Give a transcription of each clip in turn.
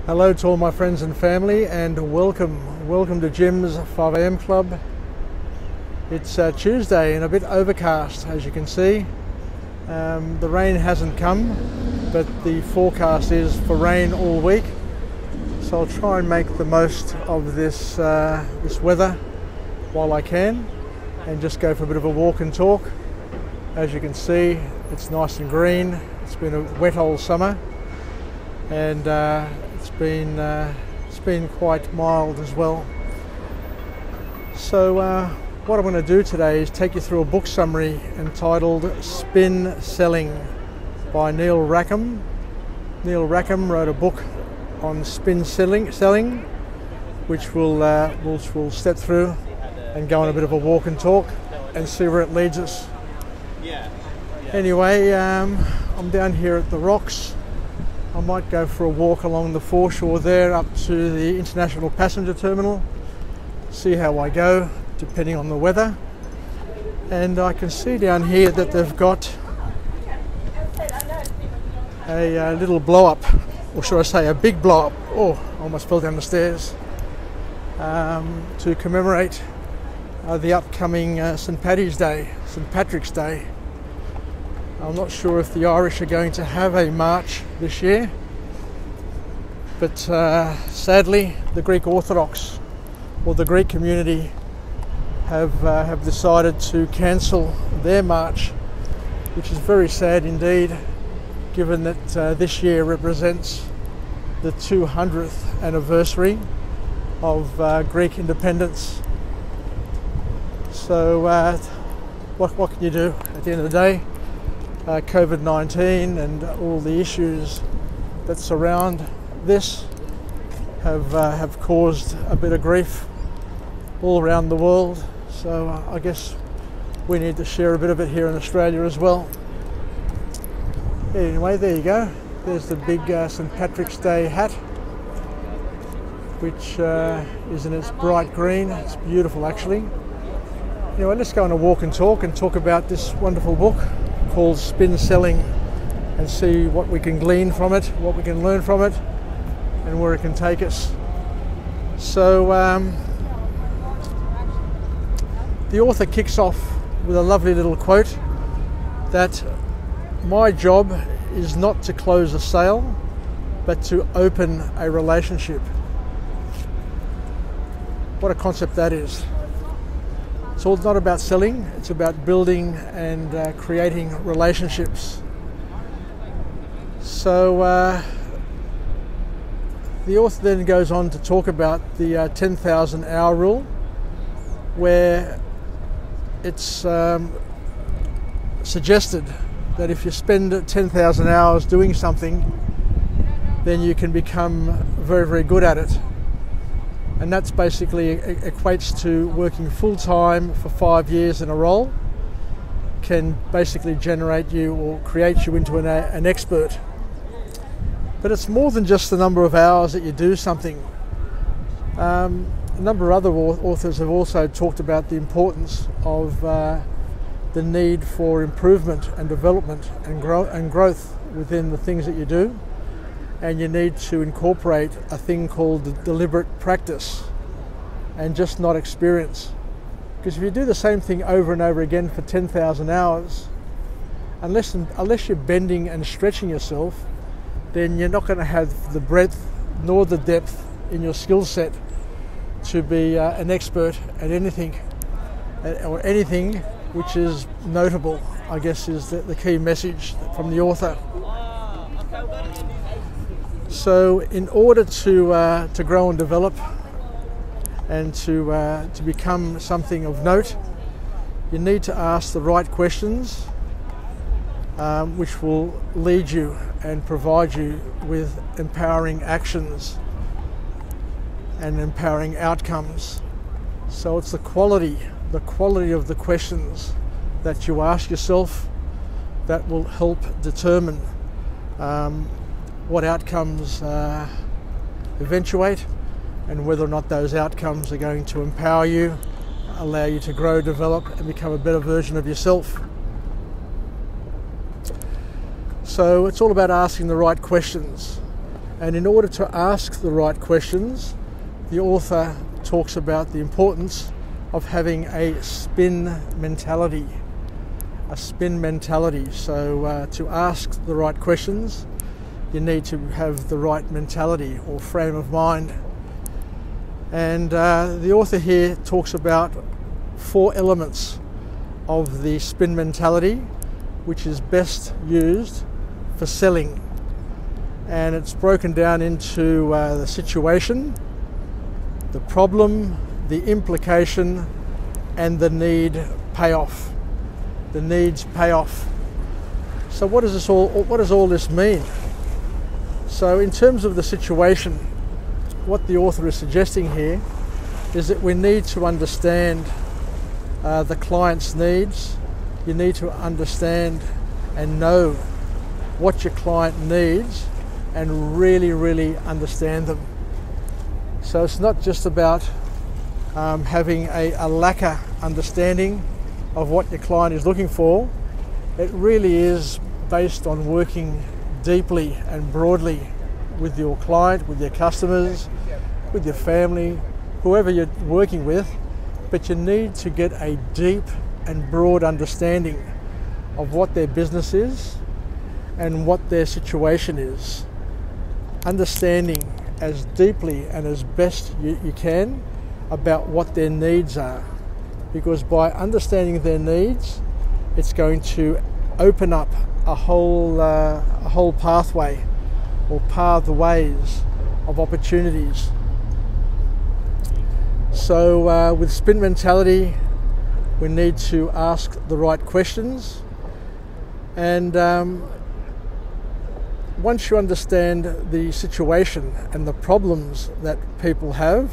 Hello to all my friends and family, and welcome to Jim's 5 a.m. Club. It's Tuesday and a bit overcast, as you can see. The rain hasn't come, but the forecast is for rain all week. So I'll try and make the most of this weather while I can, and just go for a bit of a walk and talk. As you can see, it's nice and green. It's been a wet old summer, and it's been quite mild as well. So what I'm going to do today is take you through a book summary entitled Spin Selling by Neil Packham. Neil Packham wrote a book on spin selling, which we'll step through and go on a bit of a walk and talk and see where it leads us. Anyway, I'm down here at the rocks. I might go for a walk along the foreshore there up to the International Passenger Terminal, see how I go, depending on the weather. And I can see down here that they've got a little blow up, or should I say a big blow up. Oh, I almost fell down the stairs. To commemorate the upcoming St. Patrick's Day. I'm not sure if the Irish are going to have a march this year, but sadly the Greek Orthodox, or the Greek community, have decided to cancel their march, which is very sad indeed, given that this year represents the 200th anniversary of Greek independence. So what can you do at the end of the day? COVID-19 and all the issues that surround this have caused a bit of grief all around the world. So I guess we need to share a bit of it here in Australia as well. Anyway, there you go. There's the big St. Patrick's Day hat, which is in its bright green. It's beautiful, actually. Anyway, let's go on a walk and talk about this wonderful book called Spin Selling, and see what we can glean from it, what we can learn from it, and where it can take us. So the author kicks off with a lovely little quote that my job is not to close a sale, but to open a relationship. What a concept that is. It's all not about selling, it's about building and creating relationships. So the author then goes on to talk about the 10,000 hour rule, where it's suggested that if you spend 10,000 hours doing something, then you can become very, very good at it. And that's basically equates to working full-time for 5 years in a role, can basically generate you or create you into an expert. But it's more than just the number of hours that you do something. A number of other authors have also talked about the importance of the need for improvement and development and growth within the things that you do. And you need to incorporate a thing called deliberate practice and just not experience. Because if you do the same thing over and over again for 10,000 hours, unless you're bending and stretching yourself, then you're not going to have the breadth nor the depth in your skill set to be an expert at anything, or anything which is notable, I guess, is the key message from the author. So in order to grow and develop and to become something of note, you need to ask the right questions, which will lead you and provide you with empowering actions and empowering outcomes. So it's the quality of the questions that you ask yourself that will help determine what outcomes eventuate, and whether or not those outcomes are going to empower you, allow you to grow, develop, and become a better version of yourself. So it's all about asking the right questions. And in order to ask the right questions, the author talks about the importance of having a spin mentality. A spin mentality. So to ask the right questions, you need to have the right mentality or frame of mind. And the author here talks about 4 elements of the spin mentality, which is best used for selling. And it's broken down into the situation, the problem, the implication, and the need payoff. The needs payoff. So what does all this mean? So in terms of the situation, what the author is suggesting here is that we need to understand the client's needs. You need to understand and know what your client needs and really understand them. So it's not just about having a lacquer understanding of what your client is looking for. It really is based on working deeply and broadly with your client, with your customers, with your family, whoever you're working with, but you need to get a deep and broad understanding of what their business is and what their situation is. Understanding as deeply and as best you can about what their needs are, because by understanding their needs, it's going to open up a whole pathway or pathways of opportunities. So with spin mentality, we need to ask the right questions, and once you understand the situation and the problems that people have,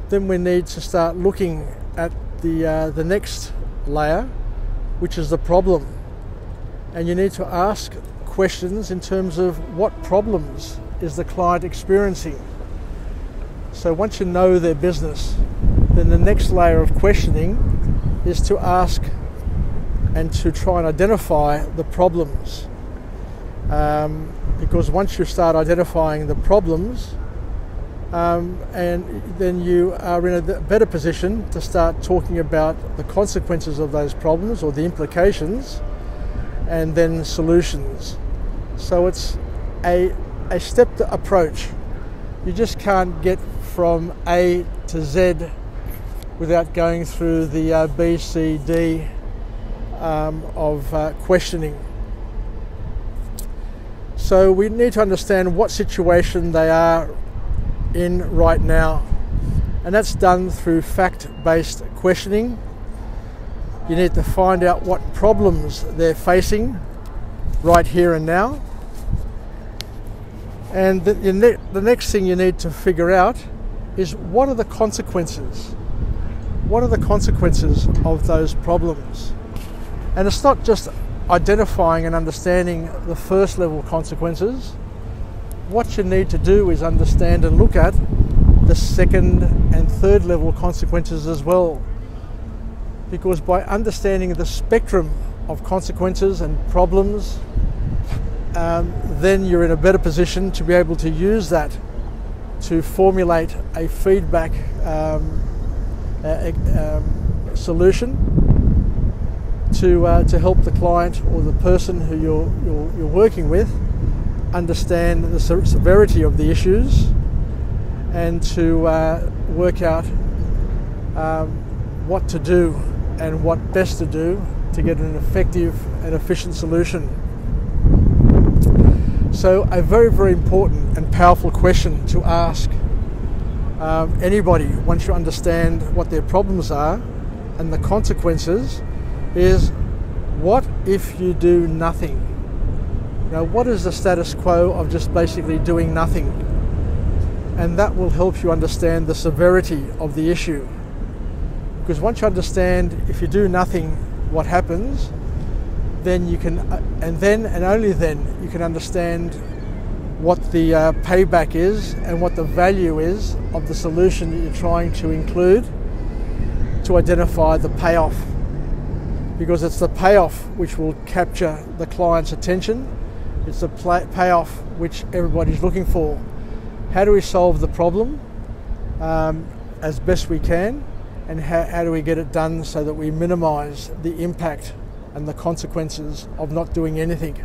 then we need to start looking at the next layer, which is the problem. And you need to ask questions in terms of what problems is the client experiencing. So once you know their business, then the next layer of questioning is to ask and to try and identify the problems. Because once you start identifying the problems, and then you are in a better position to start talking about the consequences of those problems or the implications, and then solutions. So it's a stepped approach. You just can't get from A to Z without going through the B, C, D of questioning. So we need to understand what situation they are in right now, and that's done through fact-based questioning. You need to find out what problems they're facing right here and now, and the next thing you need to figure out is what are the consequences. What are the consequences of those problems? And it's not just identifying and understanding the first level consequences. What you need to do is understand and look at the second and third level consequences as well. Because by understanding the spectrum of consequences and problems, then you're in a better position to be able to use that to formulate a feedback solution to help the client or the person who you're working with understand the severity of the issues, and to work out what to do and what best to do to get an effective and efficient solution. So a very important and powerful question to ask anybody once you understand what their problems are and the consequences is, what if you do nothing? Now, what is the status quo of just basically doing nothing? And that will help you understand the severity of the issue. Because once you understand if you do nothing, what happens, then you can, and only then, you can understand what the payback is and what the value is of the solution that you're trying to include to identify the payoff. Because it's the payoff which will capture the client's attention It's the payoff which everybody's looking for. How do we solve the problem as best we can, and how do we get it done so that we minimise the impact and the consequences of not doing anything?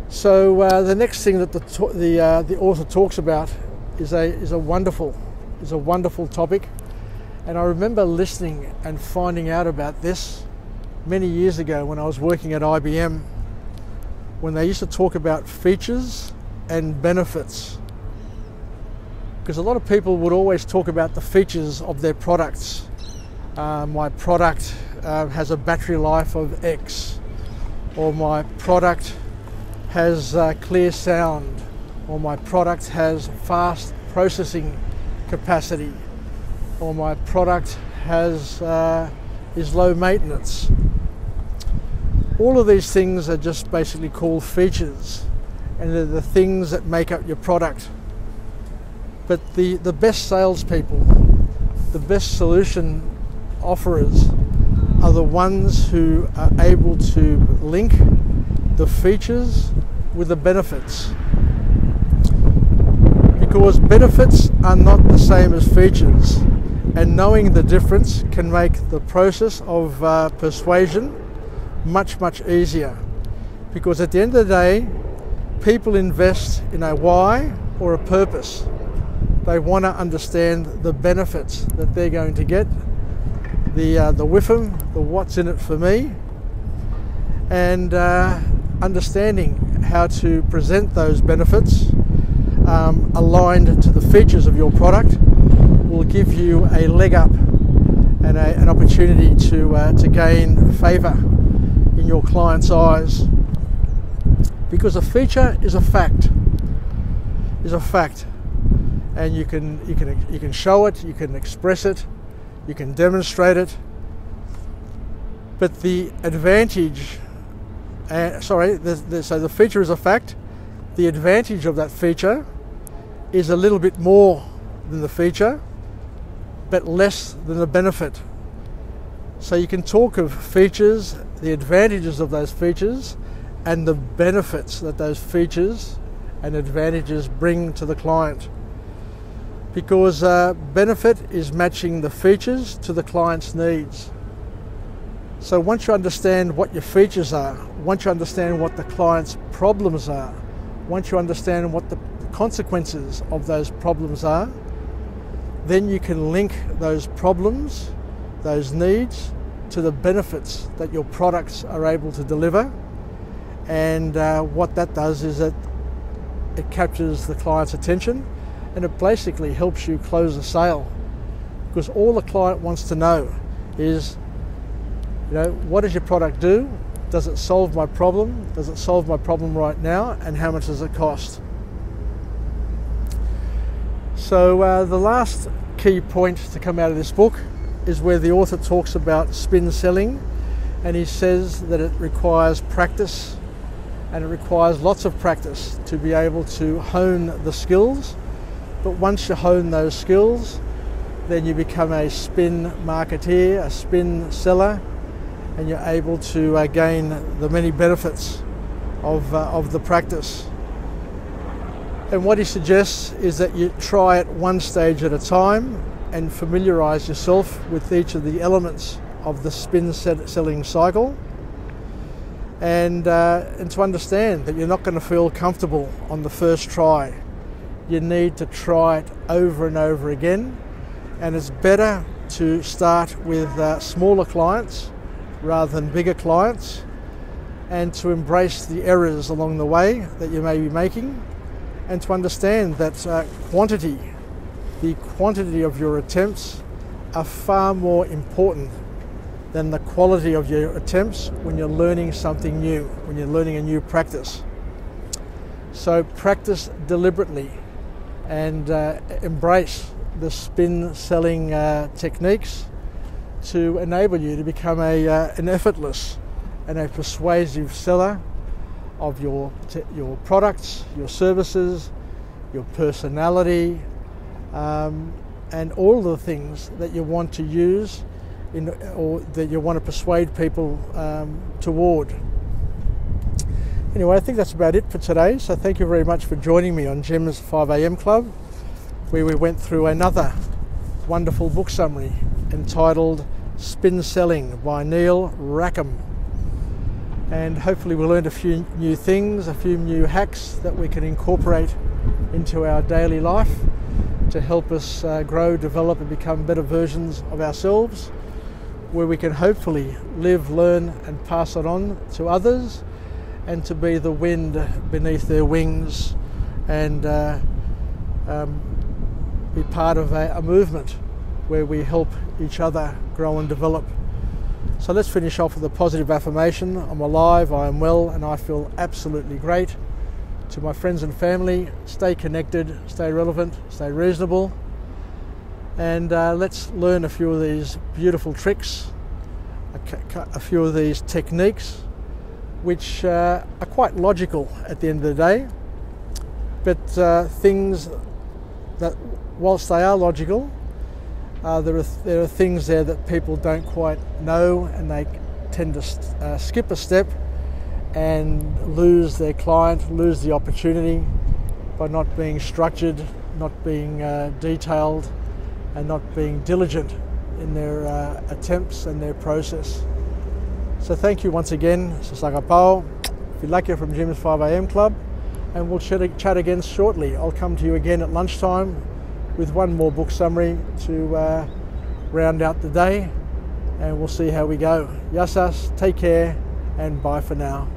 So the next thing that the author talks about is a wonderful topic, and I remember listening and finding out about this many years ago when I was working at IBM, when they used to talk about features and benefits. Because a lot of people would always talk about the features of their products. My product has a battery life of X, or my product has clear sound, or my product has fast processing capacity, or my product is low maintenance. All of these things are just basically called features, and they're the things that make up your product. But the best salespeople, the best solution offerers, are the ones who are able to link the features with the benefits. Because benefits are not the same as features, and knowing the difference can make the process of persuasion much easier. Because at the end of the day, people invest in a why or a purpose. They want to understand the benefits that they're going to get, the WIFM, the what's in it for me, and understanding how to present those benefits aligned to the features of your product will give you a leg up and an opportunity to gain favour in your client's eyes. Because a feature is a fact, and you can show it, you can express it, you can demonstrate it. But the advantage, so the feature is a fact. The advantage of that feature is a little bit more than the feature, but less than the benefit. So you can talk of features, the advantages of those features, and the benefits that those features and advantages bring to the client. Because benefit is matching the features to the client's needs. So once you understand what your features are, once you understand what the client's problems are, once you understand what the consequences of those problems are, then you can link those problems, those needs, to the benefits that your products are able to deliver. And what that does is that it captures the client's attention, and it basically helps you close a sale. Because all the client wants to know is, what does your product do? Does it solve my problem? Does it solve my problem right now? And how much does it cost? So the last key point to come out of this book is where the author talks about spin selling, and he says that it requires practice, and it requires lots of practice to be able to hone the skills. But once you hone those skills, then you become a spin marketeer, a spin seller, and you're able to gain the many benefits of the practice. And what he suggests is that you try it one stage at a time and familiarise yourself with each of the elements of the spin selling cycle, and to understand that you're not going to feel comfortable on the first try. You need to try it over and over again, and it's better to start with smaller clients rather than bigger clients, and to embrace the errors along the way that you may be making, and to understand that the quantity of your attempts are far more important than the quality of your attempts when you're learning something new, when you're learning a new practice. So practice deliberately and embrace the spin selling techniques to enable you to become an effortless and a persuasive seller of your products, your services, your personality, and all the things that you want to use or that you want to persuade people toward. Anyway, I think that's about it for today. So thank you very much for joining me on Jim's 5am Club, where we went through another wonderful book summary entitled Spin Selling by Neil Packham. And hopefully we learned a few new things, a few new hacks that we can incorporate into our daily life to help us grow, develop and become better versions of ourselves, where we can hopefully live, learn and pass it on to others, and to be the wind beneath their wings and be part of a movement where we help each other grow and develop. So let's finish off with a positive affirmation. I'm alive, I am well, and I feel absolutely great. To my friends and family, stay connected, stay relevant, stay reasonable. And let's learn a few of these beautiful tricks, a few of these techniques, which are quite logical at the end of the day, but things that, whilst they are logical, there are things there that people don't quite know, and they tend to skip a step and lose their client, lose the opportunity by not being structured, not being detailed, and not being diligent in their attempts and their process. So thank you once again. Sasagapao, Filake from Jim's 5am Club, and we'll chat again shortly. I'll come to you again at lunchtime with one more book summary to round out the day, and we'll see how we go. Yasas, take care, and bye for now.